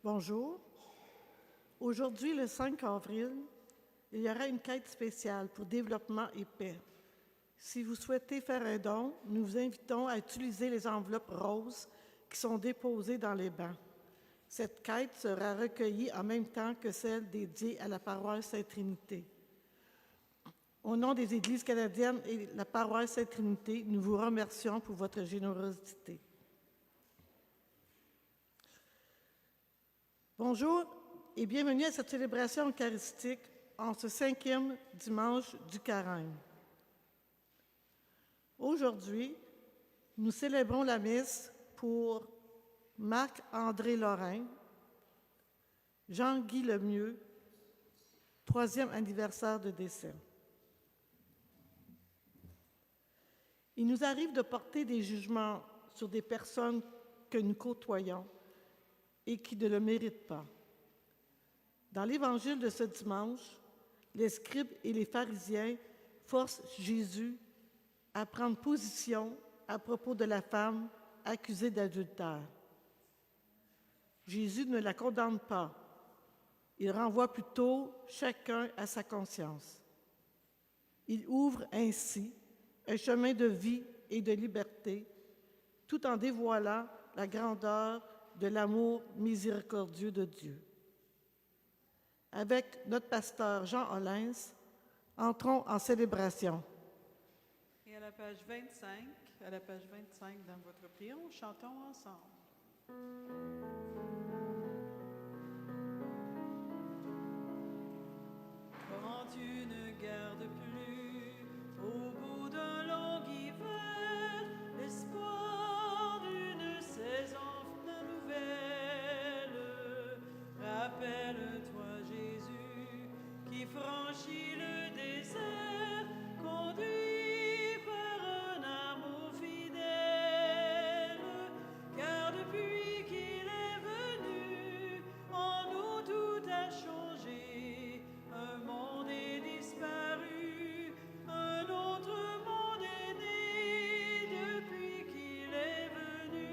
Bonjour. Aujourd'hui, le 5 avril, il y aura une quête spéciale pour développement et paix. Si vous souhaitez faire un don, nous vous invitons à utiliser les enveloppes roses qui sont déposées dans les bancs. Cette quête sera recueillie en même temps que celle dédiée à la paroisse Sainte-Trinité. Au nom des Églises canadiennes et la paroisse Sainte-Trinité, nous vous remercions pour votre générosité. Bonjour et bienvenue à cette célébration eucharistique en ce 5e dimanche du Carême. Aujourd'hui, nous célébrons la messe pour Marc-André Lorrain, Jean-Guy Lemieux, 3e anniversaire de décès. Il nous arrive de porter des jugements sur des personnes que nous côtoyons et qui ne le méritent pas. Dans l'Évangile de ce dimanche, les scribes et les pharisiens forcent Jésus à prendre position à propos de la femme accusée d'adultère. Jésus ne la condamne pas. Il renvoie plutôt chacun à sa conscience. Il ouvre ainsi un chemin de vie et de liberté, tout en dévoilant la grandeur de l'amour miséricordieux de Dieu. Avec notre pasteur Jean Hollins, entrons en célébration. Et à la page 25 dans votre prière, chantons ensemble. Quand tu ne gardes plus au bout d'un long hiver l'espoir d'une saison nouvelle, rappelle-toi Jésus qui franchit le désert, conduit par un amour fidèle, car depuis qu'il est venu, en nous tout a changé, un monde est disparu, un autre monde est né depuis qu'il est venu.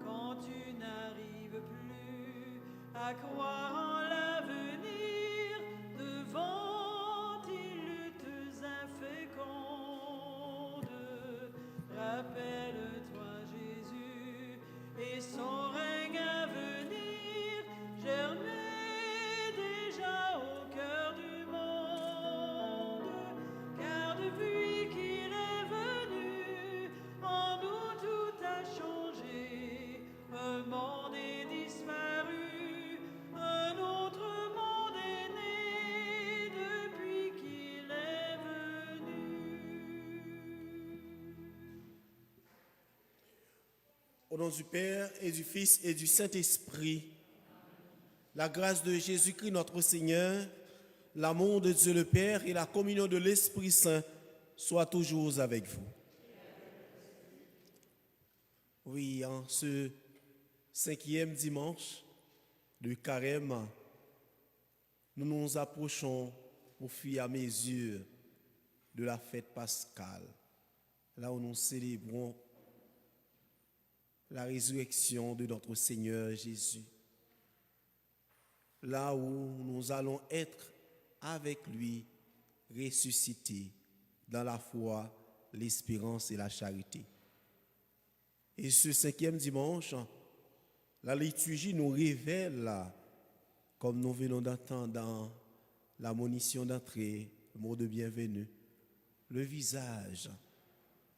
Quand tu n'arrives plus à croire en l'avenir, devant tes luttes infécondes, rappelle-toi Jésus et son règne à venir, germait déjà au cœur du monde, car depuis qu'il est venu, en nous tout a changé, un monde est disparu, un autre monde est né depuis qu'il est venu. Au nom du Père et du Fils et du Saint-Esprit, la grâce de Jésus-Christ notre Seigneur, l'amour de Dieu le Père et la communion de l'Esprit Saint soient toujours avec vous. Oui, en ce 5e dimanche de Carême, nous nous approchons au fur et à mesure de la fête pascale, là où nous célébrons la résurrection de notre Seigneur Jésus, là où nous allons être avec lui ressuscités dans la foi, l'espérance et la charité. Et ce 5e dimanche, la liturgie nous révèle, comme nous venons d'entendre dans la monition d'entrée, le mot de bienvenue, le visage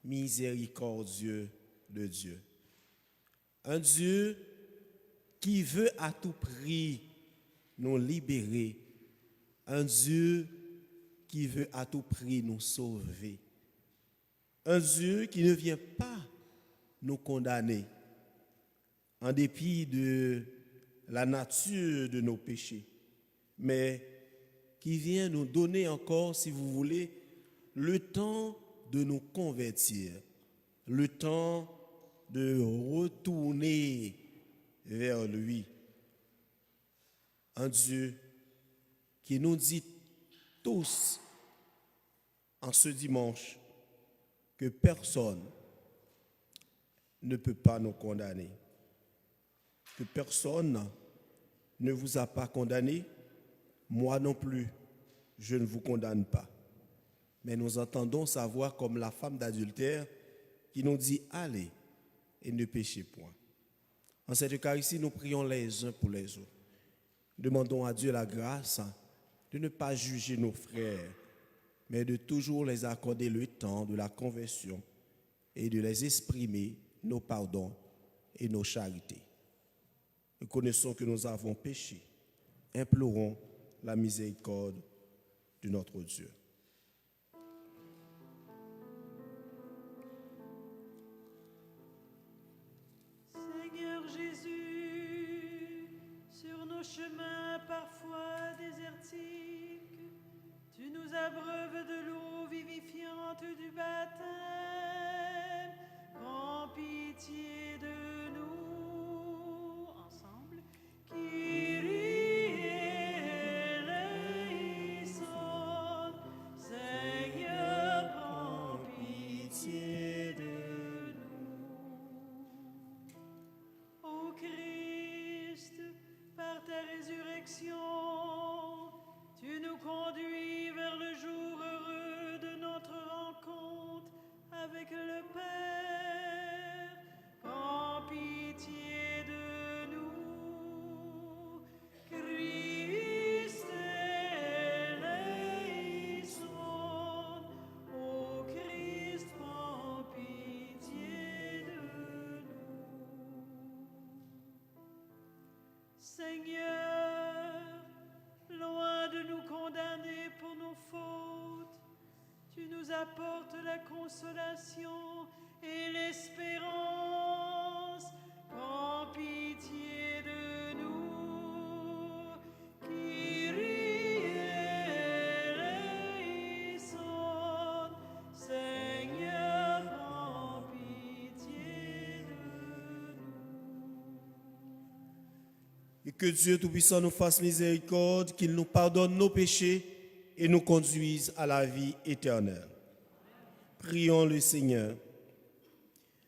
miséricordieux de Dieu. Un Dieu qui veut à tout prix nous libérer. Un Dieu qui veut à tout prix nous sauver. Un Dieu qui ne vient pas nous condamner en dépit de la nature de nos péchés, mais qui vient nous donner encore, si vous voulez, le temps de nous convertir, le temps de retourner vers lui. Un Dieu qui nous dit tous en ce dimanche que personne ne peut pas nous condamner. que personne ne vous a pas condamné, moi non plus, je ne vous condamne pas. Mais nous entendons sa voix comme la femme d'adultère qui nous dit « Allez et ne péchez point ». En cette Eucharistie, nous prions les uns pour les autres. Demandons à Dieu la grâce de ne pas juger nos frères, mais de toujours les accorder le temps de la conversion et de les exprimer nos pardons et nos charités. Nous connaissons que nous avons péché. Implorons la miséricorde de notre Dieu. Seigneur Jésus, sur nos chemins parfois désertiques, tu nous abreuves de l'eau vivifiante du baptême. Prends pitié de nous, ensemble. Kyrie eleison, Seigneur, prends pitié de nous. Ô Christ, par ta résurrection, tu nous conduis vers le jour heureux de notre rencontre avec le Père. Prends pitié de nous. Christ eleison. Ô Christ, prends pitié de nous. Seigneur, loin de nous condamner pour nos fautes, tu nous apportes la consolation et l'espérance. Prends pitié de nous. Kyrie eleison. Seigneur, prends pitié de nous. Et que Dieu Tout-Puissant nous fasse miséricorde, qu'il nous pardonne nos péchés et nous conduise à la vie éternelle. Prions le Seigneur.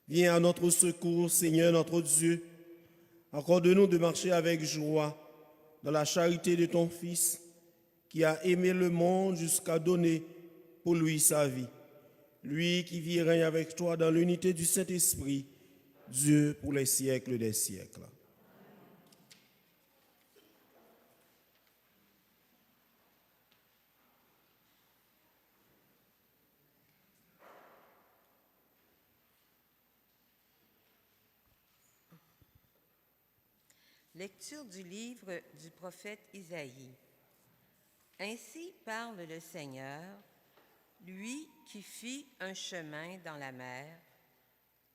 Viens à notre secours, Seigneur notre Dieu. Accorde-nous de marcher avec joie dans la charité de ton Fils, qui a aimé le monde jusqu'à donner pour lui sa vie. Lui qui vit et règne avec toi dans l'unité du Saint-Esprit, Dieu pour les siècles des siècles. Lecture du livre du prophète Isaïe. Ainsi parle le Seigneur, lui qui fit un chemin dans la mer,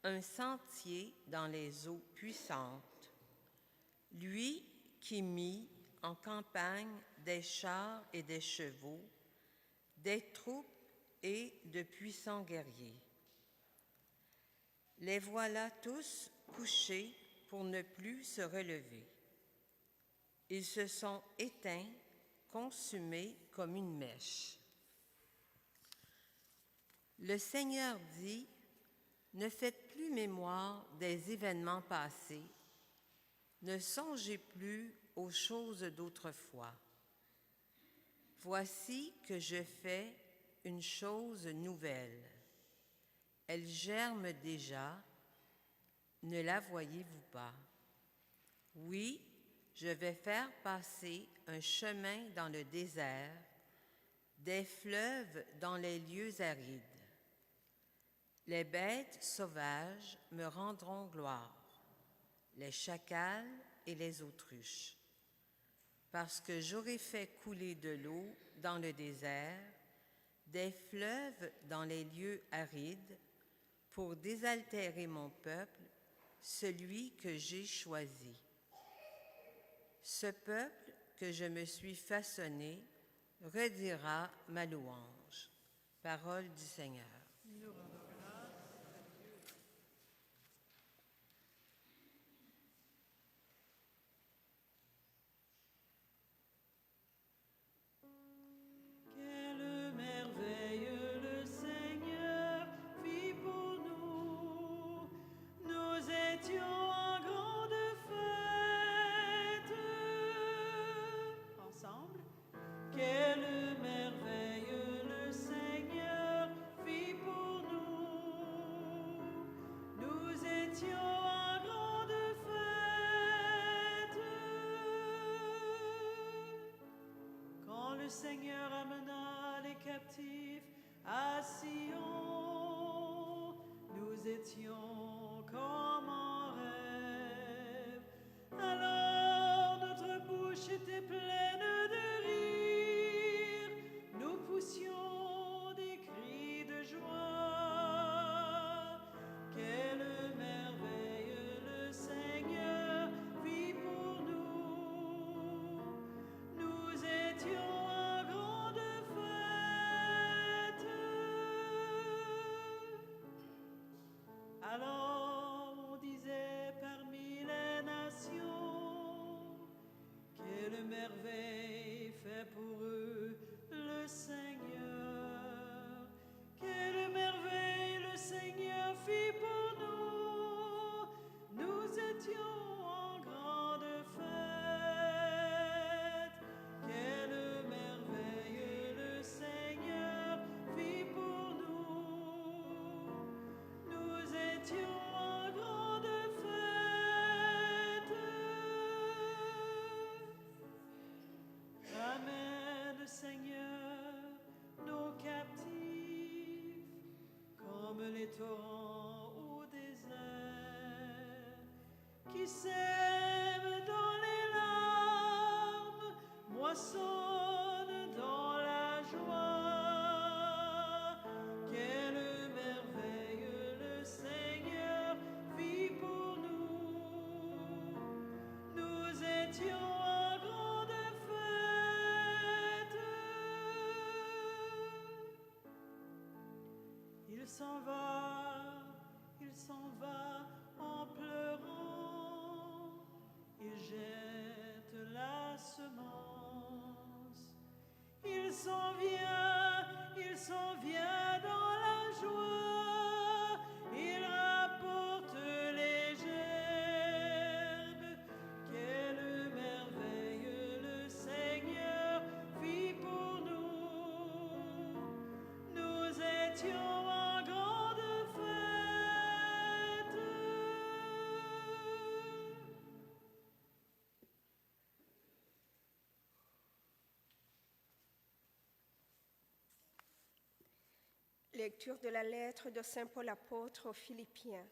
un sentier dans les eaux puissantes, lui qui mit en campagne des chars et des chevaux, des troupes et de puissants guerriers. Les voilà tous couchés pour ne plus se relever. Ils se sont éteints, consumés comme une mèche. Le Seigneur dit, ne faites plus mémoire des événements passés, ne songez plus aux choses d'autrefois. Voici que je fais une chose nouvelle. Elle germe déjà, ne la voyez-vous pas? Oui, je vais faire passer un chemin dans le désert, des fleuves dans les lieux arides. Les bêtes sauvages me rendront gloire, les chacals et les autruches, parce que j'aurai fait couler de l'eau dans le désert, des fleuves dans les lieux arides, pour désaltérer mon peuple, celui que j'ai choisi. Ce peuple que je me suis façonné redira ma louange. Parole du Seigneur. Quelle merveille le Seigneur fit pour nous. Nous étions en grande faim. le Seigneur amena les captifs à Sion, nous étions comme en rêve. Alors notre bouche était pleine de rire, nous poussions des cris de joie. Quelle merveille le Seigneur fit pour nous. Nous étions en grande fête. Alors on disait parmi les nations, quelle merveille fait pour eux le Seigneur. Quelle merveille le Seigneur fit pour nous. Nous étions en grande fête. Quelle merveille le Seigneur fit pour nous. Nous étions en grande fête. Ramène, Seigneur, nos captifs, comme les torrents au désert, qui sèment dans les larmes, moissonnent dans la joie. Quelle merveille le Seigneur fit pour nous. Nous étions en grande fête. Il s'en va en pleurant, il jette la semence. Il s'en vient dans la joie, il rapporte les gerbes. Quelle merveille le Seigneur fit pour nous. Nous étions en grande fête. Lecture de la lettre de Saint Paul apôtre aux Philippiens.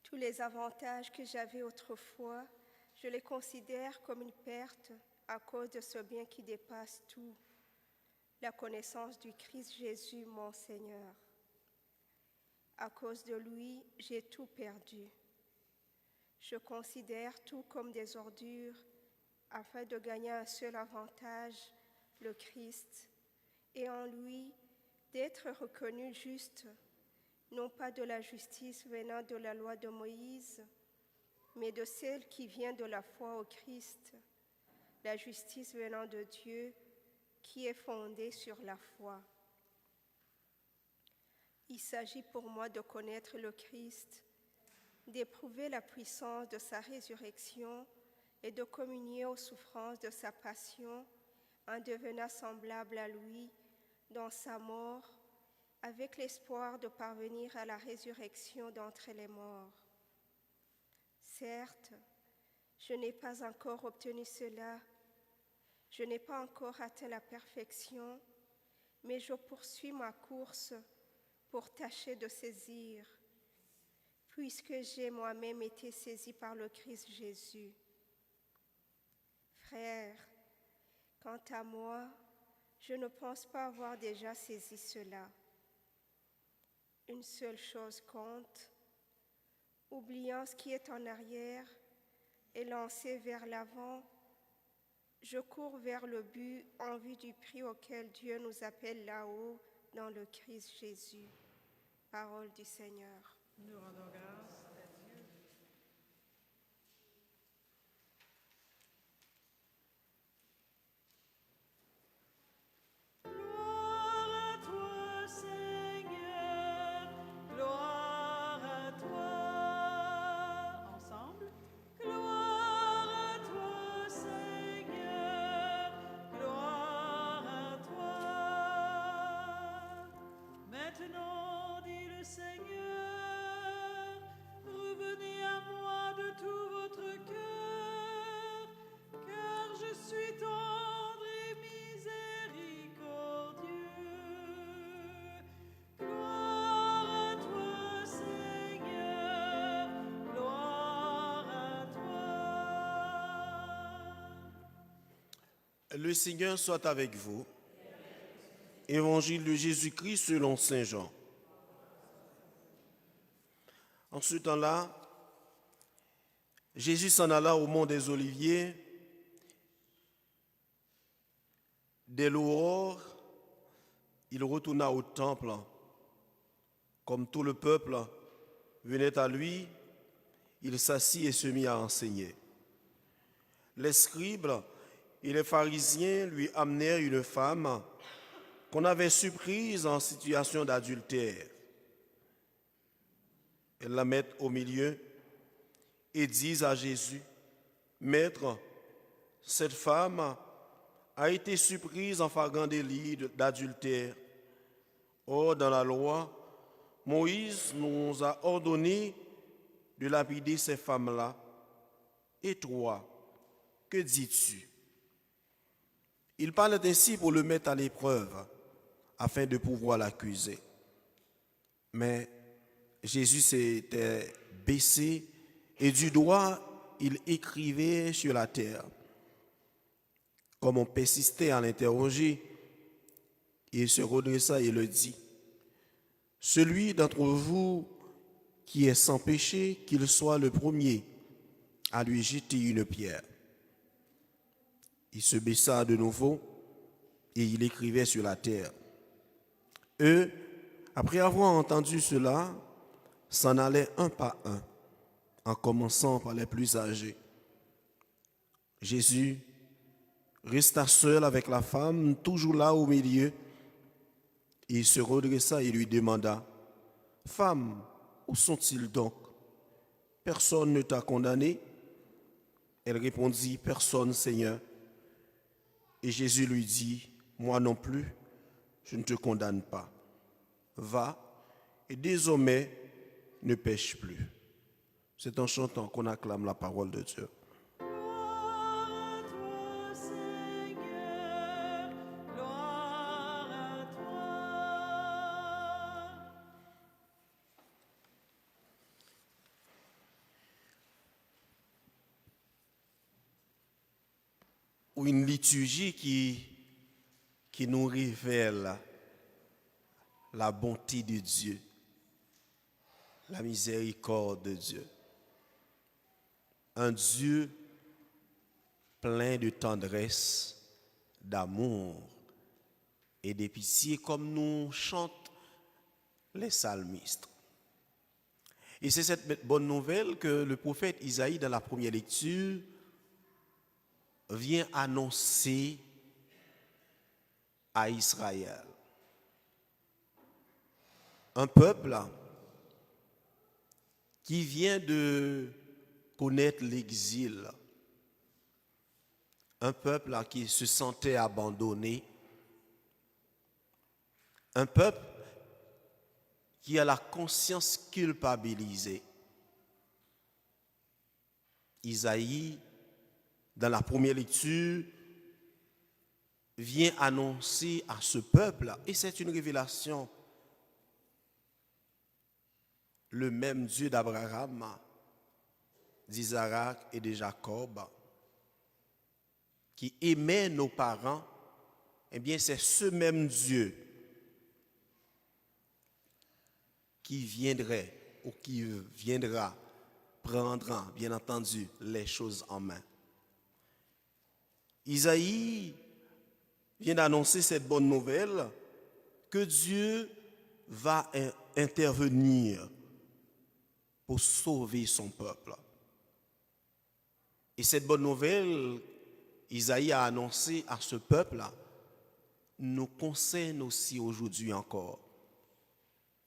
Tous les avantages que j'avais autrefois, je les considère comme une perte à cause de ce bien qui dépasse tout, la connaissance du Christ Jésus, mon Seigneur. À cause de lui, j'ai tout perdu. Je considère tout comme des ordures afin de gagner un seul avantage, le Christ, et en lui d'être reconnu juste, non pas de la justice venant de la loi de Moïse, mais de celle qui vient de la foi au Christ, la justice venant de Dieu qui est fondée sur la foi. Il s'agit pour moi de connaître le Christ, d'éprouver la puissance de sa résurrection et de communier aux souffrances de sa passion en devenant semblable à lui dans sa mort, avec l'espoir de parvenir à la résurrection d'entre les morts. Certes, je n'ai pas encore obtenu cela, je n'ai pas encore atteint la perfection, mais je poursuis ma course pour tâcher de saisir, puisque j'ai moi-même été saisi par le Christ Jésus. Frères, quant à moi, je ne pense pas avoir déjà saisi cela. Une seule chose compte, oubliant ce qui est en arrière et lancé vers l'avant, je cours vers le but en vue du prix auquel Dieu nous appelle là-haut dans le Christ Jésus. Parole du Seigneur. Nous rendons grâce à Dieu. Gloire à toi, Seigneur, gloire à toi. Ensemble. Gloire à toi, Seigneur, gloire à toi. Maintenant, dit le Seigneur, Le Seigneur soit avec vous. Évangile de Jésus-Christ selon Saint Jean. En ce temps-là, Jésus s'en alla au mont des Oliviers. Dès l'aurore, il retourna au temple. Comme tout le peuple venait à lui, il s'assit et se mit à enseigner. Les scribes et les pharisiens lui amenèrent une femme qu'on avait surprise en situation d'adultère. Elles la mettent au milieu et disent à Jésus, « Maître, cette femme a été surprise en flagrant délit d'adultère. Or, dans la loi, Moïse nous a ordonné de lapider ces femmes-là. Et toi, que dis-tu » Il parle ainsi pour le mettre à l'épreuve, afin de pouvoir l'accuser. Mais Jésus s'était baissé et du doigt, il écrivait sur la terre. Comme on persistait à l'interroger, il se redressa et le dit, « Celui d'entre vous qui est sans péché, qu'il soit le premier à lui jeter une pierre. » Il se baissa de nouveau et il écrivait sur la terre. Eux, après avoir entendu cela, s'en allaient un par un, en commençant par les plus âgés. Jésus resta seul avec la femme, toujours là au milieu. Il se redressa et lui demanda, « Femme, où sont-ils donc? Personne ne t'a condamné ?» Elle répondit, « Personne, Seigneur. » Et Jésus lui dit, « Moi non plus, je ne te condamne pas. Va, et désormais, ne pêche plus. » C'est en chantant qu'on acclame la parole de Dieu. Gloire à toi, Seigneur, gloire à toi. Ou une liturgie qui nous révèle la bonté de Dieu, la miséricorde de Dieu. Un Dieu plein de tendresse, d'amour et de pitié, comme nous chantent les psalmistes. Et c'est cette bonne nouvelle que le prophète Isaïe, dans la première lecture, vient annoncer à Israël. Un peuple qui vient de connaître l'exil, un peuple qui se sentait abandonné, un peuple qui a la conscience culpabilisée. Isaïe, dans la première lecture, vient annoncer à ce peuple, et c'est une révélation, le même Dieu d'Abraham, d'Isaac et de Jacob, qui aimait nos parents, eh bien c'est ce même Dieu qui viendrait ou qui viendra prendre, bien entendu, les choses en main. Isaïe vient d'annoncer cette bonne nouvelle que Dieu va intervenir pour sauver son peuple. Et cette bonne nouvelle, Isaïe a annoncé à ce peuple-là, nous concerne aussi aujourd'hui encore,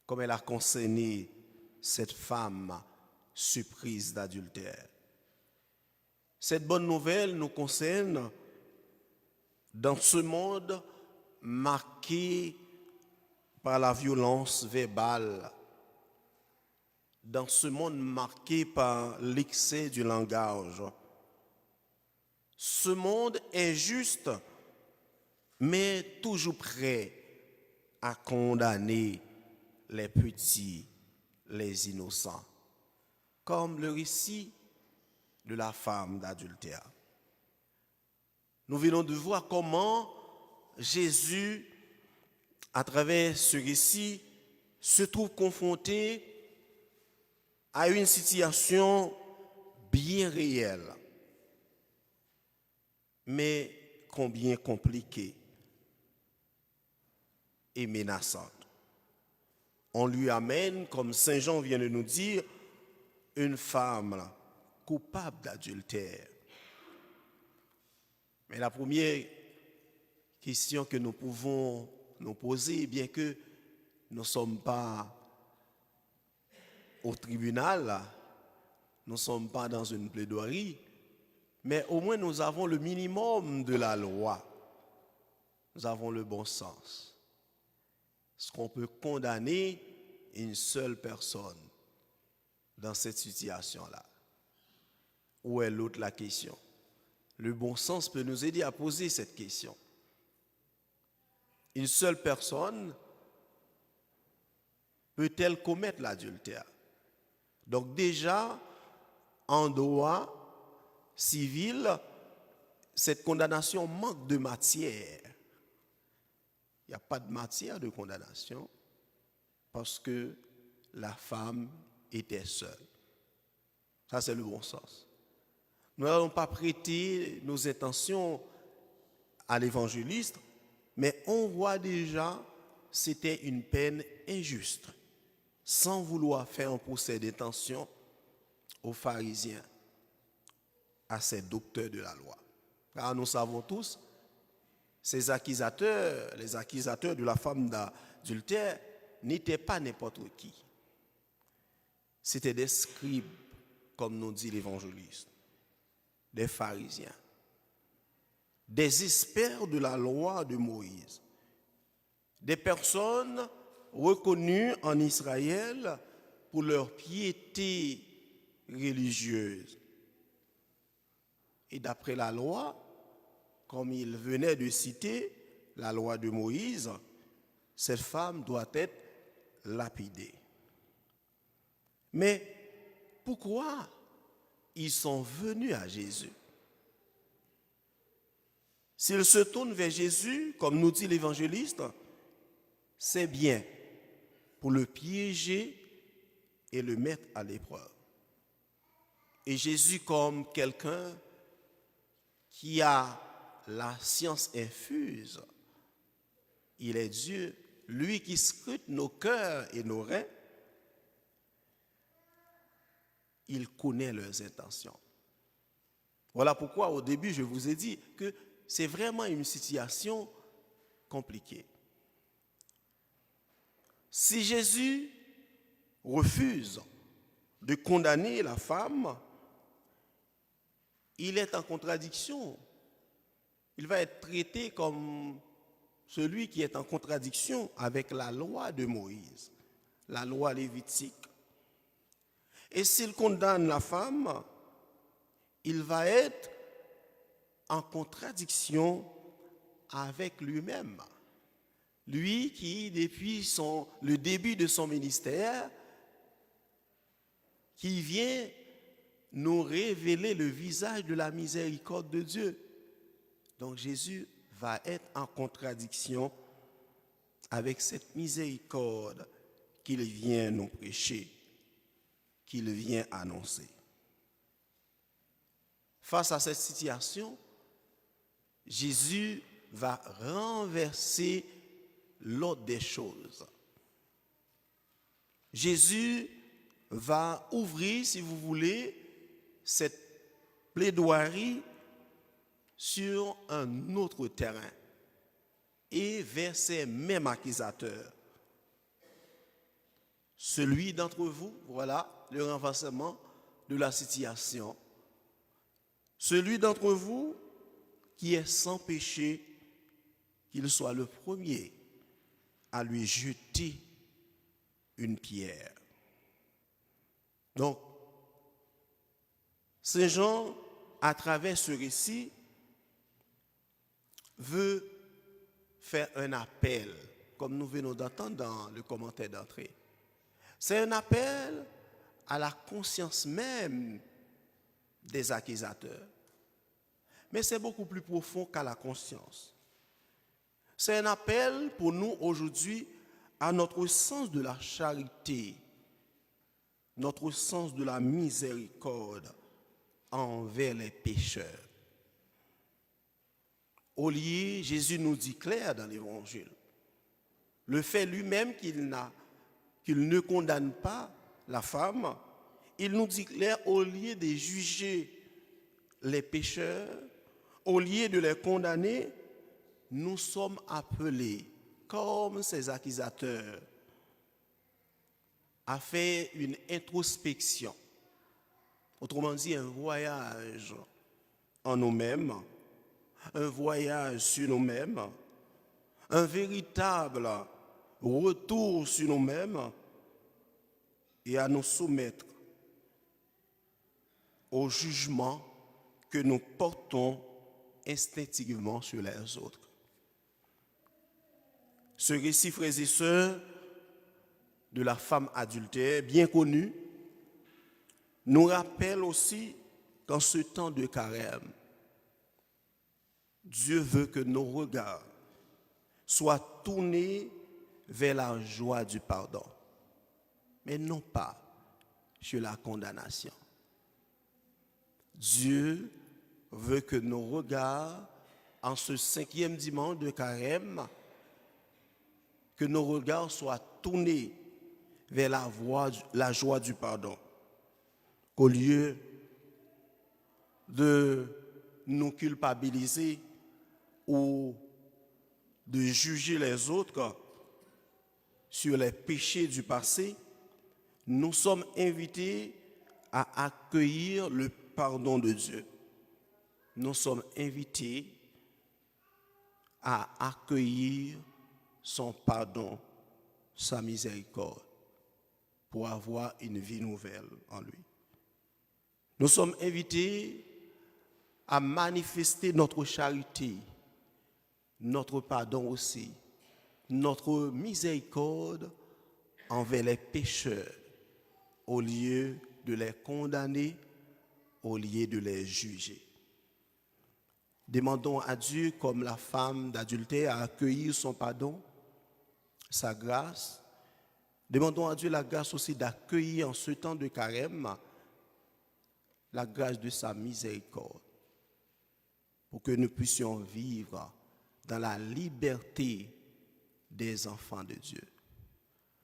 comme elle a concerné cette femme surprise d'adultère. Cette bonne nouvelle nous concerne dans ce monde marqué par la violence verbale, dans ce monde marqué par l'excès du langage. Ce monde injuste, mais toujours prêt à condamner les petits, les innocents, comme le récit de la femme d'adultère. nous venons de voir comment Jésus, à travers ce récit, se trouve confronté à une situation bien réelle, mais combien compliquée et menaçante. On lui amène, comme Saint Jean vient de nous dire, une femme coupable d'adultère. Mais la première question que nous pouvons nous poser, bien que nous ne sommes pas au tribunal, nous ne sommes pas dans une plaidoirie, mais au moins nous avons le minimum de la loi. Nous avons le bon sens. Est-ce qu'on peut condamner une seule personne dans cette situation-là? Où est l'autre la question? Le bon sens peut nous aider à poser cette question. Une seule personne peut-elle commettre l'adultère? Donc déjà, en droit civil, cette condamnation manque de matière. Il n'y a pas de matière de condamnation parce que la femme était seule. Ça, c'est le bon sens. Nous n'allons pas prêter nos intentions à l'évangéliste, mais on voit déjà c'était une peine injuste, sans vouloir faire un procès d'intention aux pharisiens, à ces docteurs de la loi. Car nous savons tous, ces accusateurs, les accusateurs de la femme d'adultère, n'étaient pas n'importe qui. C'était des scribes, comme nous dit l'évangéliste, des pharisiens, des experts de la loi de Moïse, des personnes reconnues en Israël pour leur piété religieuse. Et d'après la loi, comme il venait de citer la loi de Moïse, cette femme doit être lapidée. Mais pourquoi ils sont venus à Jésus? S'ils se tournent vers Jésus, comme nous dit l'évangéliste, c'est bien pour le piéger et le mettre à l'épreuve. Et Jésus, comme quelqu'un qui a la science infuse, il est Dieu, lui qui scrute nos cœurs et nos reins, il connaît leurs intentions. Voilà pourquoi au début je vous ai dit que c'est vraiment une situation compliquée. Si Jésus refuse de condamner la femme, il est en contradiction. Il va être traité comme celui qui est en contradiction avec la loi de Moïse, la loi lévitique. Et s'il condamne la femme, il va être en contradiction avec lui-même. Lui qui, depuis le début de son ministère, qui vient nous révéler le visage de la miséricorde de Dieu. Donc Jésus va être en contradiction avec cette miséricorde qu'il vient nous prêcher, qu'il vient annoncer. Face à cette situation, Jésus va renverser l'ordre des choses. Jésus va ouvrir, si vous voulez, cette plaidoirie sur un autre terrain et vers ces mêmes accusateurs. Celui d'entre vous, voilà le renversement de la situation. Celui d'entre vous qui est sans péché, qu'il soit le premier à lui jeter une pierre. Donc, Saint Jean, à travers ce récit, veut faire un appel, comme nous venons d'entendre dans le commentaire d'entrée. C'est un appel à la conscience même des accusateurs. mais c'est beaucoup plus profond qu'à la conscience. C'est un appel pour nous aujourd'hui à notre sens de la charité, notre sens de la miséricorde envers les pécheurs. Au lieu, Jésus nous dit clair dans l'Évangile, le fait lui-même qu'il ne condamne pas la femme, il nous dit clair, au lieu de juger les pécheurs, au lieu de les condamner, nous sommes appelés, comme ces accusateurs, à faire une introspection, autrement dit un voyage en nous-mêmes, un voyage sur nous-mêmes, un véritable retour sur nous-mêmes et à nous soumettre au jugement que nous portons instinctivement sur les autres. Ce récit, frères et sœurs, de la femme adultère, bien connu, nous rappelle aussi qu'en ce temps de carême, Dieu veut que nos regards soient tournés vers la joie du pardon, mais non pas sur la condamnation. Dieu veut que nos regards, en ce 5e dimanche de carême, que nos regards soient tournés vers la joie du pardon. Qu'au lieu de nous culpabiliser ou de juger les autres sur les péchés du passé, nous sommes invités à accueillir le pardon de Dieu. Nous sommes invités à accueillir son pardon, sa miséricorde, pour avoir une vie nouvelle en lui. Nous sommes invités à manifester notre charité, notre pardon aussi, notre miséricorde envers les pécheurs, au lieu de les condamner, au lieu de les juger. Demandons à Dieu, comme la femme d'adultère, à accueillir son pardon, sa grâce. Demandons à Dieu la grâce aussi d'accueillir en ce temps de carême la grâce de sa miséricorde, pour que nous puissions vivre dans la liberté des enfants de Dieu,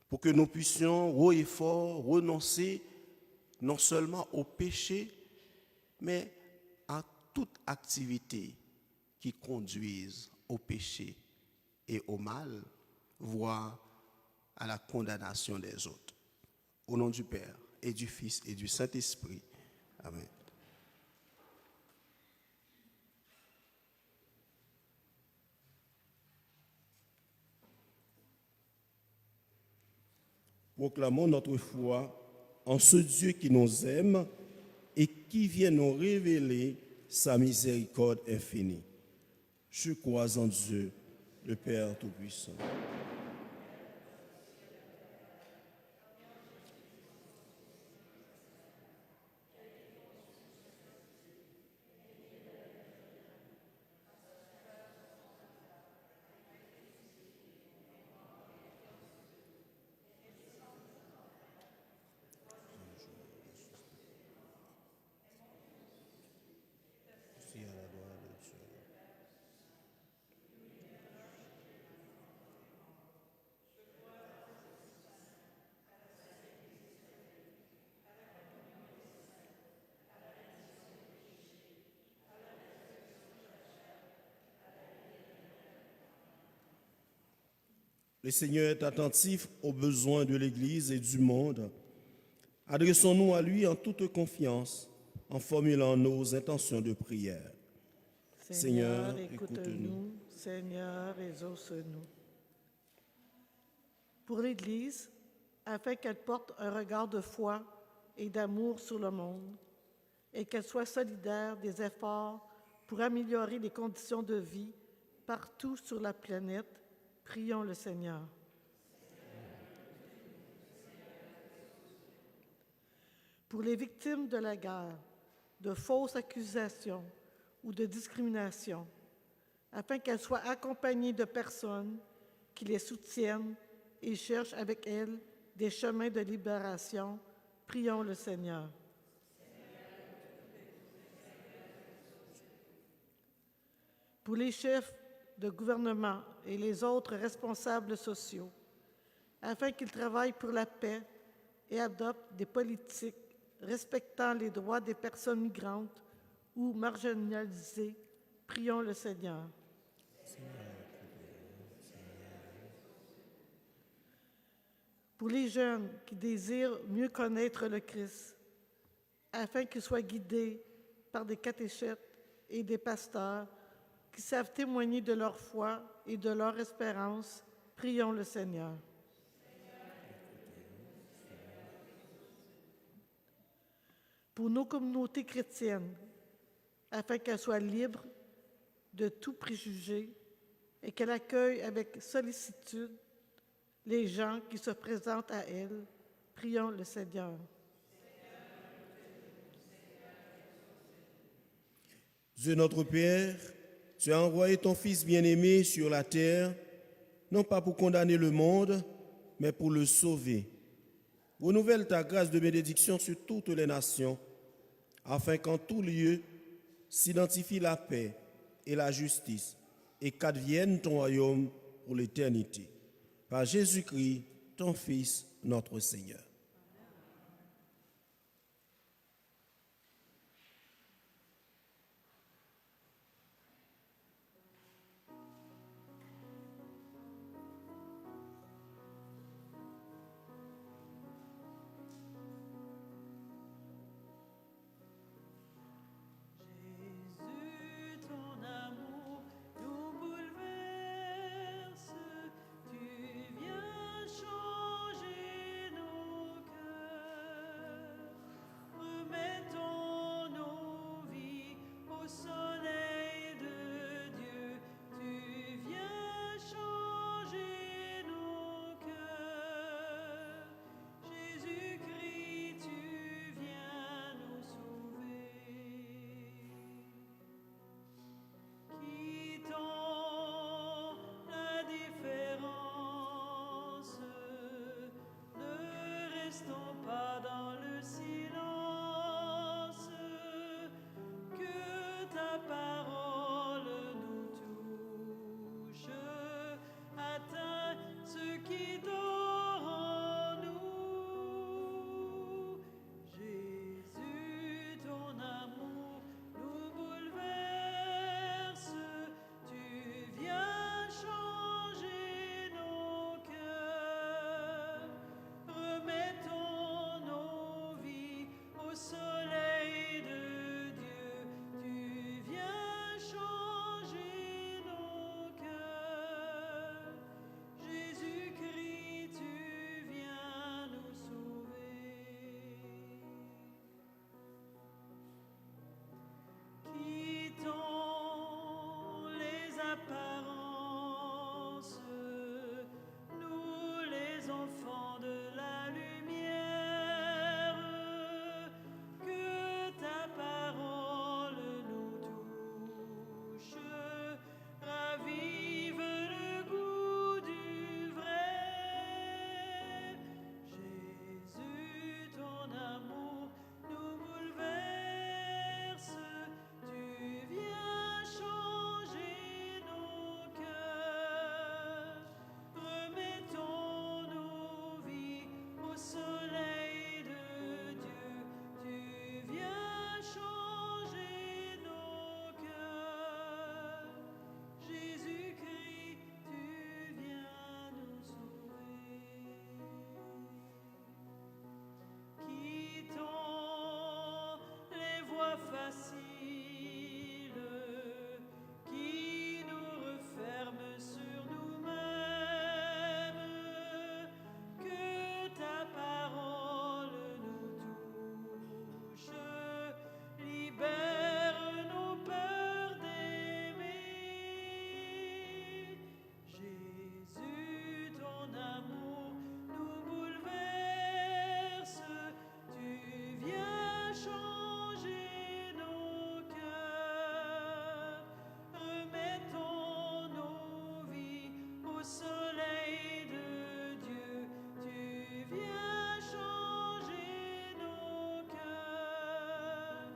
pour que nous puissions haut et fort renoncer non seulement au péché, mais à toute activité qui conduise au péché et au mal, voire à la condamnation des autres. Au nom du Père et du Fils et du Saint-Esprit. Amen. Proclamons notre foi en ce Dieu qui nous aime et qui vient nous révéler sa miséricorde infinie. Je crois en Dieu, le Père Tout-Puissant. Le Seigneur est attentif aux besoins de l'Église et du monde. Adressons-nous à lui en toute confiance, en formulant nos intentions de prière. Seigneur, écoute-nous. Seigneur, exauce-nous. Pour l'Église, afin qu'elle porte un regard de foi et d'amour sur le monde, et qu'elle soit solidaire des efforts pour améliorer les conditions de vie partout sur la planète, prions le Seigneur. Pour les victimes de la guerre, de fausses accusations ou de discrimination, afin qu'elles soient accompagnées de personnes qui les soutiennent et cherchent avec elles des chemins de libération. Prions le Seigneur. Pour les chefs de gouvernement et les autres responsables sociaux, afin qu'ils travaillent pour la paix et adoptent des politiques respectant les droits des personnes migrantes ou marginalisées. Prions le Seigneur. Pour les jeunes qui désirent mieux connaître le Christ, afin qu'ils soient guidés par des catéchètes et des pasteurs qui savent témoigner de leur foi et de leur espérance, prions le Seigneur. Pour nos communautés chrétiennes, afin qu'elles soient libres de tout préjugé et qu'elles accueillent avec sollicitude les gens qui se présentent à elles, prions le Seigneur. Dieu notre Père, tu as envoyé ton Fils bien-aimé sur la terre, non pas pour condamner le monde, mais pour le sauver. Renouvelle ta grâce de bénédiction sur toutes les nations, afin qu'en tout lieu s'identifie la paix et la justice, et qu'advienne ton royaume pour l'éternité. Par Jésus-Christ, ton Fils, notre Seigneur. Jésus, ton amour nous bouleverse, tu viens changer nos soleil de Dieu, tu viens changer nos cœurs.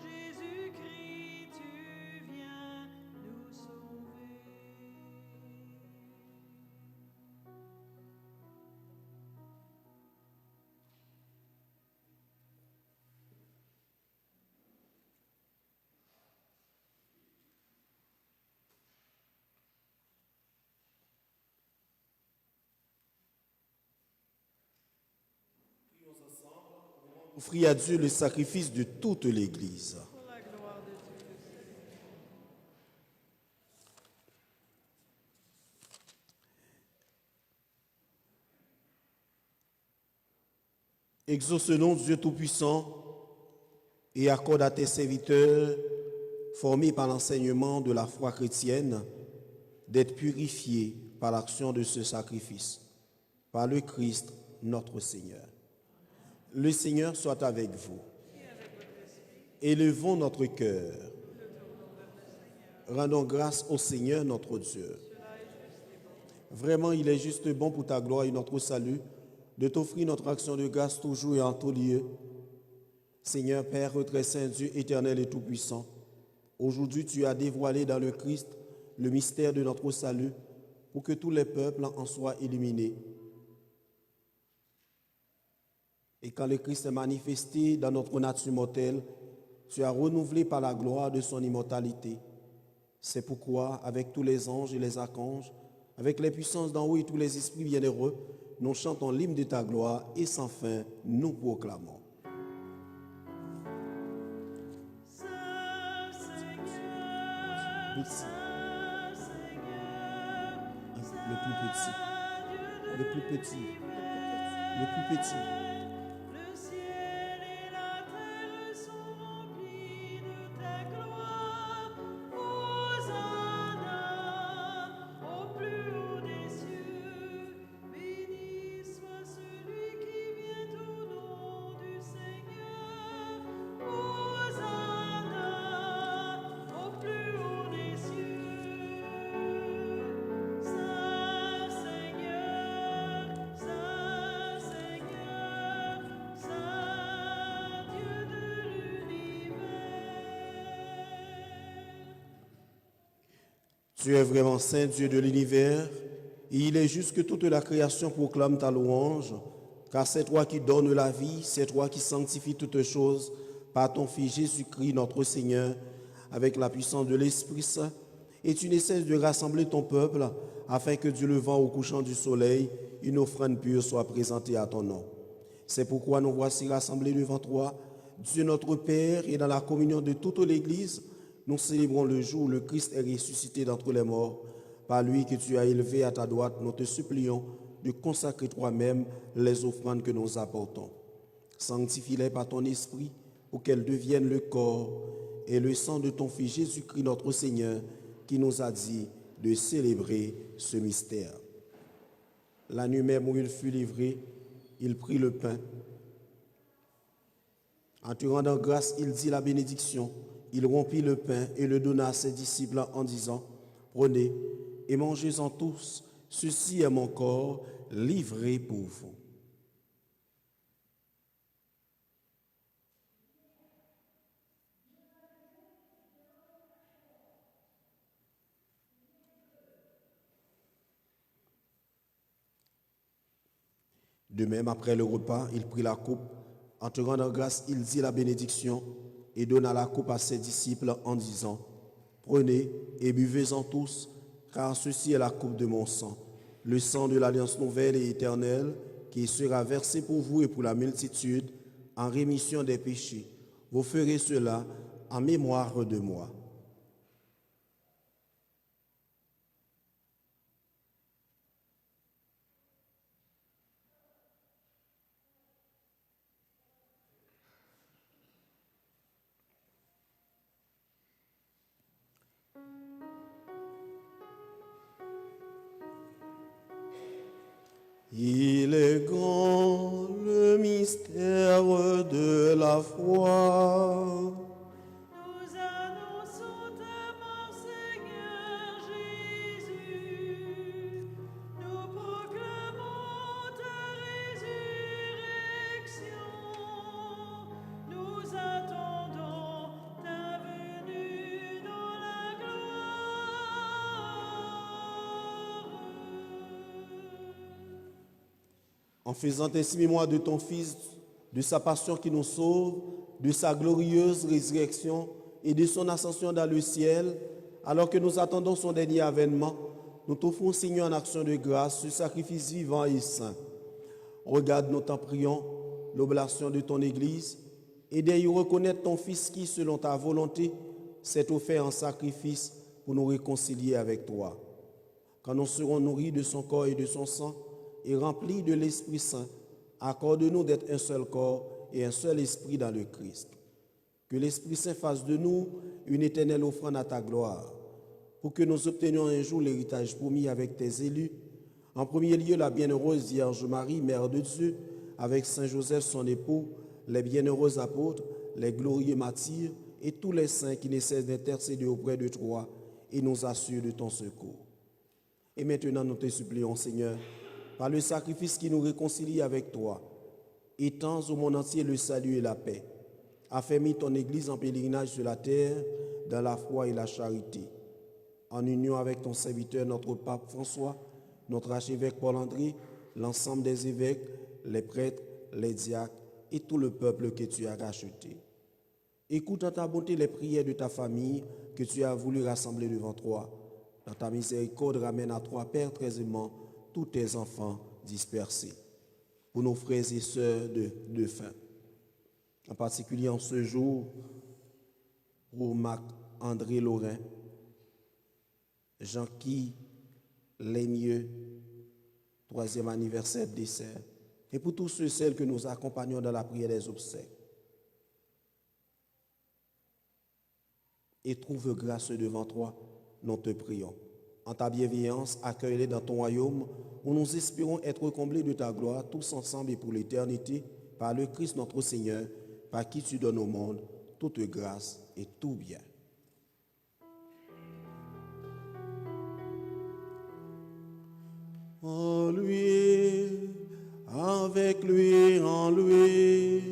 Jésus-Christ, tu viens nous sauver. Offrir à Dieu le sacrifice de toute l'Église. Pour la gloire de Dieu. Exauce-nous, Dieu Tout-Puissant, et accorde à tes serviteurs, formés par l'enseignement de la foi chrétienne, d'être purifiés par l'action de ce sacrifice, par le Christ notre Seigneur. Le Seigneur soit avec vous. Élevons notre cœur. Rendons grâce au Seigneur notre Dieu. Vraiment, il est juste bon pour ta gloire et notre salut de t'offrir notre action de grâce toujours et en tout lieu. Seigneur, Père, très saint, Dieu éternel et tout-puissant, aujourd'hui tu as dévoilé dans le Christ le mystère de notre salut pour que tous les peuples en soient illuminés. Et quand le Christ est manifesté dans notre nature mortelle, tu as renouvelé par la gloire de son immortalité. C'est pourquoi, avec tous les anges et les archanges, avec les puissances d'en haut et tous les esprits bienheureux, nous chantons l'hymne de ta gloire et sans fin, nous proclamons. Saint Seigneur, Petit, Saint Seigneur, le plus petit, le plus petit, le plus petit. le ciel et la terre sont remplis de ta gloire. Hosanna au plus haut des cieux. Béni soit celui qui vient au nom du Seigneur. Hosanna au plus haut des cieux. Saint Seigneur, Saint Seigneur, Saint Dieu de l'univers. Tu es vraiment saint, Dieu de l'univers, et il est juste que toute la création proclame ta louange, car c'est toi qui donnes la vie, c'est toi qui sanctifies toutes choses par ton Fils Jésus-Christ, notre Seigneur, avec la puissance de l'Esprit Saint, et tu ne cesses de rassembler ton peuple, afin que du levant au couchant du soleil, une offrande pure soit présentée à ton nom. C'est pourquoi nous voici rassemblés devant toi, Dieu notre Père, et dans la communion de toute l'Église, nous célébrons le jour où le Christ est ressuscité d'entre les morts. Par lui que tu as élevé à ta droite, nous te supplions de consacrer toi-même les offrandes que nous apportons. Sanctifie-les par ton esprit pour qu'elles deviennent le corps et le sang de ton Fils Jésus-Christ notre Seigneur, qui nous a dit de célébrer ce mystère. La nuit même où il fut livré, il prit le pain. En te rendant grâce, il dit la bénédiction. Il rompit le pain et le donna à ses disciples en disant, « Prenez et mangez-en tous, ceci est mon corps livré pour vous. » De même, après le repas, il prit la coupe. En te rendant grâce, il dit la bénédiction et donna la coupe à ses disciples en disant, « Prenez et buvez-en tous, car ceci est la coupe de mon sang, le sang de l'alliance nouvelle et éternelle, qui sera versé pour vous et pour la multitude en rémission des péchés. Vous ferez cela en mémoire de moi. » Il est grand le mystère de la foi. Nous annonçons ta mort, Seigneur Jésus. en faisant ainsi mémoire de ton Fils, de sa passion qui nous sauve, de sa glorieuse résurrection et de son ascension dans le ciel, alors que nous attendons son dernier avènement, nous t'offrons, Seigneur, en action de grâce, ce sacrifice vivant et saint. Regarde, nous t'en prions, l'oblation de ton Église, et d'y reconnaître ton Fils qui, selon ta volonté, s'est offert en sacrifice pour nous réconcilier avec toi. Quand nous serons nourris de son corps et de son sang, et remplis de l'Esprit Saint, accorde-nous d'être un seul corps et un seul esprit dans le Christ. Que l'Esprit Saint fasse de nous une éternelle offrande à ta gloire, pour que nous obtenions un jour l'héritage promis avec tes élus. En premier lieu, la bienheureuse Vierge Marie, Mère de Dieu, avec Saint Joseph, son époux, les bienheureux apôtres, les glorieux martyrs et tous les saints qui ne cessent d'intercéder auprès de toi et nous assurent de ton secours. Et maintenant, nous te supplions, Seigneur, par le sacrifice qui nous réconcilie avec toi, étends au monde entier le salut et la paix. Affermis ton Église en pèlerinage sur la terre, dans la foi et la charité. En union avec ton serviteur, notre pape François, notre archevêque Paul-André, l'ensemble des évêques, les prêtres, les diacres et tout le peuple que tu as racheté. Écoute en ta bonté les prières de ta famille que tu as voulu rassembler devant toi. Dans ta miséricorde, ramène à toi, Père, très aimant, tous tes enfants dispersés. Pour nos frères et sœurs de faim, en particulier en ce jour, pour Marc-André Lorrain, Jean-Guy Lémieux, 3e anniversaire de décès, et pour tous ceux et celles que nous accompagnons dans la prière des obsèques. Et trouve grâce devant toi, nous te prions. En ta bienveillance, accueille-les dans ton royaume, où nous espérons être comblés de ta gloire, tous ensemble et pour l'éternité, par le Christ notre Seigneur, par qui tu donnes au monde toute grâce et tout bien. En lui, avec lui, en lui,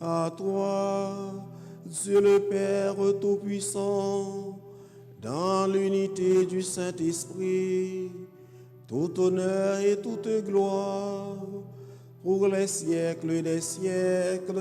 à toi, Dieu le Père Tout-Puissant, dans l'unité du Saint-Esprit, tout honneur et toute gloire, pour les siècles des siècles.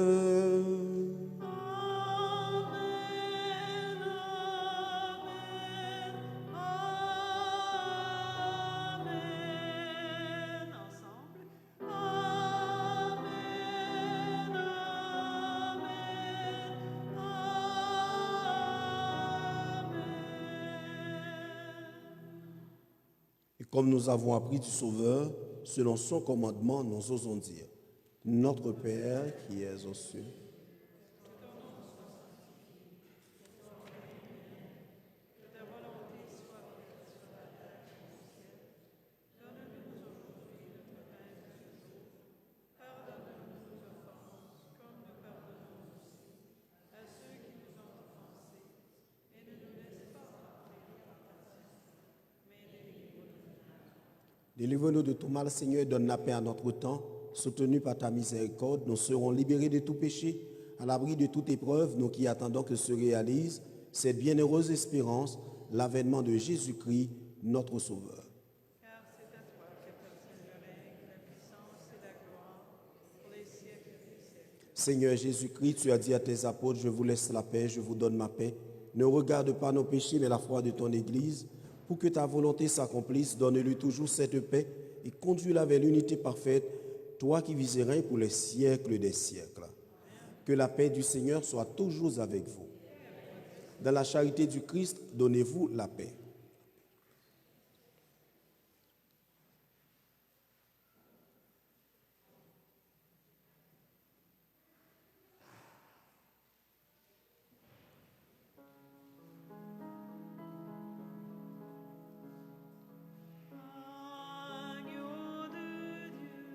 Comme nous avons appris du Sauveur, selon son commandement, nous osons dire, Notre Père qui es aux cieux, délivre-nous de tout mal, Seigneur, et donne la paix à notre temps. Soutenus par ta miséricorde, nous serons libérés de tout péché, à l'abri de toute épreuve, nous qui attendons que se réalise cette bienheureuse espérance, l'avènement de Jésus-Christ, notre Sauveur. Car c'est à toi qu'appartient le règne, la puissance et la gloire pour les siècles des siècles. Seigneur Jésus-Christ, tu as dit à tes apôtres, je vous laisse la paix, je vous donne ma paix. Ne regarde pas nos péchés, mais la foi de ton Église. Pour que ta volonté s'accomplisse, donne-lui toujours cette paix et conduis-la vers l'unité parfaite, toi qui vis et règnes pour les siècles des siècles. Que la paix du Seigneur soit toujours avec vous. Dans la charité du Christ, donnez-vous la paix. Agneau de Dieu,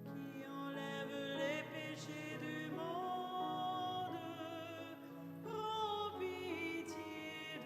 qui enlève les péchés du monde, prends pitié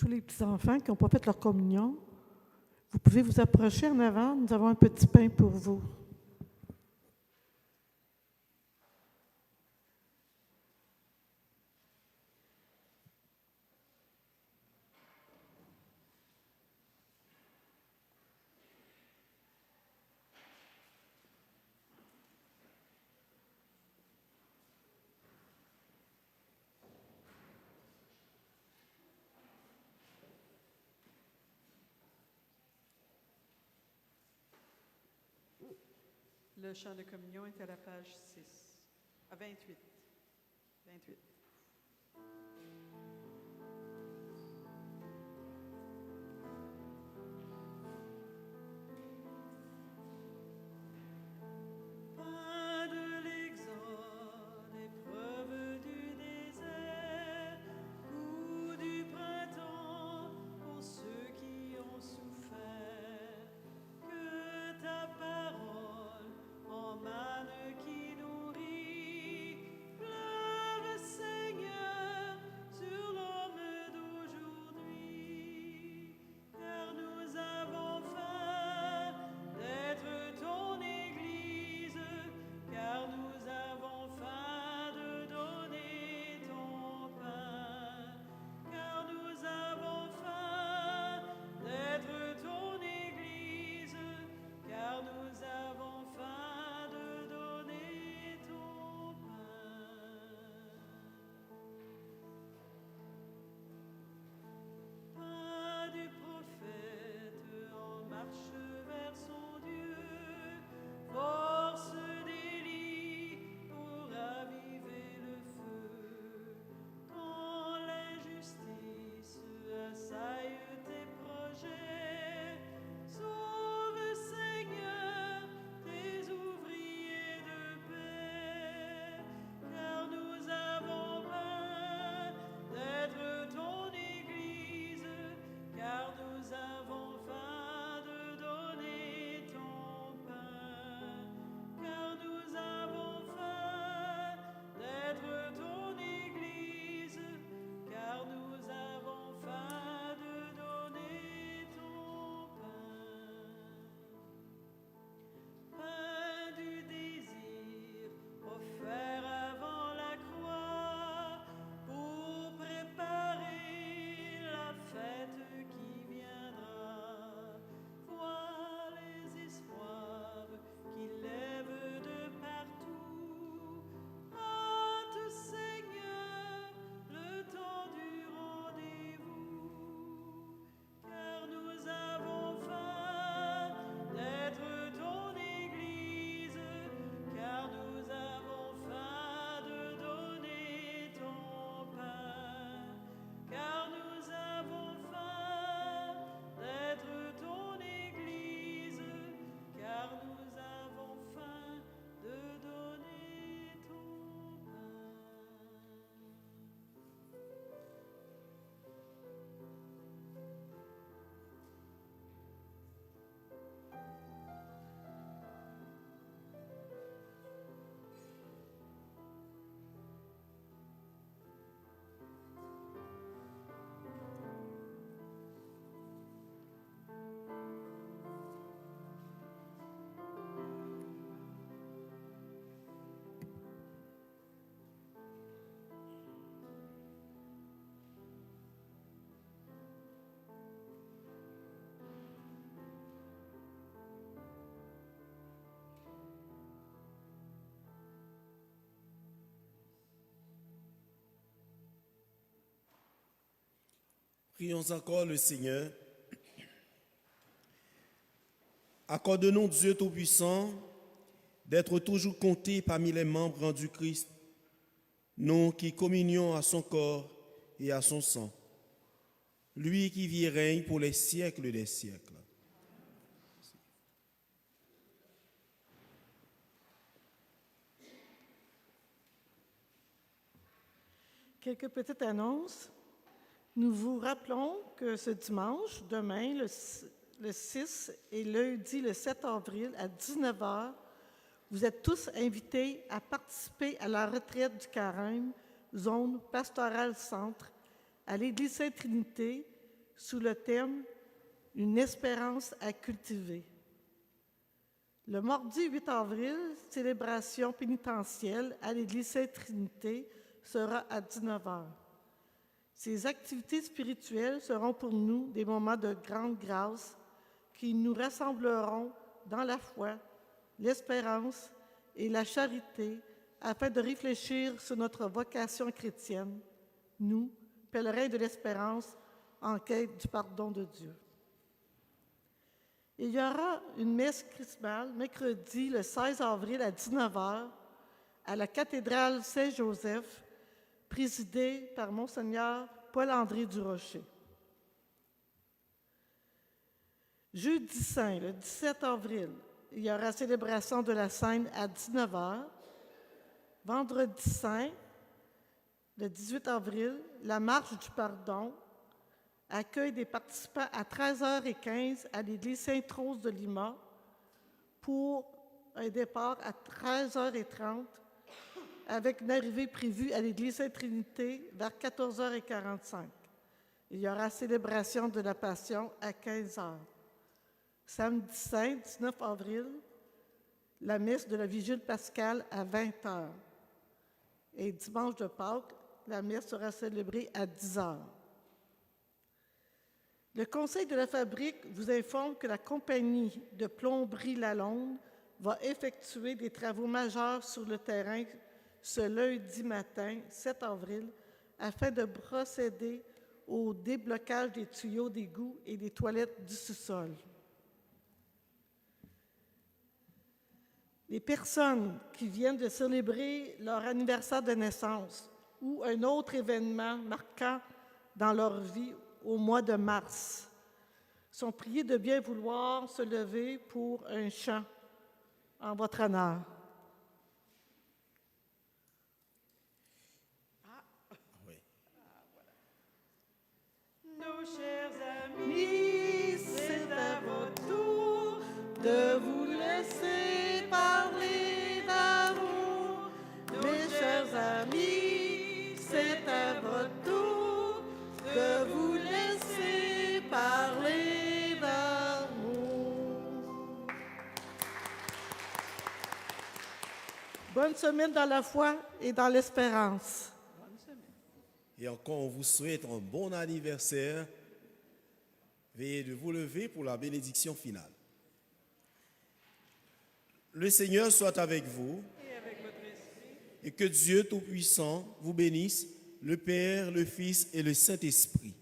tous les petits-enfants qui n'ont pas fait leur communion, vous pouvez vous approcher en avant. Nous avons un petit pain pour vous. Le chant de communion est à la page 6, à 28. 28. Pain de l'exode, épreuve du désert, goût du printemps pour ceux qui ont souffert. Que ta parole emmane qui nourrit, pleuve Seigneur sur l'homme d'aujourd'hui, car nous avons faim d'être ton Église, car nous avons faim de donner ton pain, car nous avons faim d'être ton Église, car nous avons faim de donner ton pain. Pain du prophète en marche vers son Dieu, force d'Élie pour raviver le feu. Quand l'injustice assaille tes projets, sauve Seigneur tes ouvriers de paix, car nous avons peur d'être ton Église, car nous avons faim de donner ton pain, car nous avons faim d'être ton Église, car nous avons faim de donner ton pain. Pain du désir offert avant la croix pour préparer la fête qui viendra. Vois les espoirs qui lèvent de partout. Hâte Seigneur le temps du rendez-vous, car nous avons faim d'être ton Église, car nous avons faim de donner ton pain, car nous avons faim d'être ton Église, car nous avons faim de donner ton pain. Prions encore le Seigneur. Accorde-nous, Dieu Tout-Puissant, d'être toujours comptés parmi les membres du Christ, nous qui communions à son corps et à son sang, lui qui vit et règne pour les siècles des siècles. Quelques petites annonces. Nous vous rappelons que ce dimanche, demain, le 6 et lundi, le 7 avril, à 19h, vous êtes tous invités à participer à la retraite du Carême, zone pastorale centre, à l'église Sainte-Trinité, sous le thème « Une espérance à cultiver ». Le mardi 8 avril, célébration pénitentielle à l'Église Sainte-Trinité sera à 19h. Ces activités spirituelles seront pour nous des moments de grande grâce qui nous rassembleront dans la foi, l'espérance et la charité afin de réfléchir sur notre vocation chrétienne, nous, pèlerins de l'espérance, en quête du pardon de Dieu. Il y aura une messe chrismale mercredi le 16 avril à 19h à la cathédrale Saint-Joseph, présidée par Monseigneur Paul-André Durocher. Jeudi saint, le 17 avril, il y aura célébration de la Seine à 19h. Vendredi saint, le 18 avril, la marche du pardon accueille des participants à 13h15 à l'église Sainte-Rose de Lima pour un départ à 13h30 avec une arrivée prévue à l'église Sainte-Trinité vers 14h45. Il y aura célébration de la Passion à 15h. Samedi saint, 19 avril, la messe de la Vigile pascale à 20h. Et dimanche de Pâques, la messe sera célébrée à 10h. Le Conseil de la Fabrique vous informe que la compagnie de plomberie Lalonde va effectuer des travaux majeurs sur le terrain ce lundi matin, 7 avril, afin de procéder au déblocage des tuyaux d'égout et des toilettes du sous-sol. Les personnes qui viennent de célébrer leur anniversaire de naissance ou un autre événement marquant dans leur vie au mois de mars sont priées de bien vouloir se lever pour un chant en votre honneur. Nos chers amis, c'est à votre tour de vous laisser parler d'amour. Mes chers amis, c'est à votre tour de vous laisser parler d'amour. Bonne semaine dans la foi et dans l'espérance. Et encore, on vous souhaite un bon anniversaire. Veuillez de vous lever pour la bénédiction finale. Le Seigneur soit avec vous Et avec votre esprit, et que Dieu Tout-Puissant vous bénisse, le Père, le Fils et le Saint-Esprit.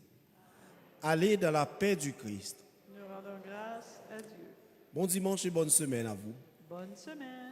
Allez dans la paix du Christ. nous rendons grâce à Dieu. Bon dimanche et bonne semaine à vous. Bonne semaine.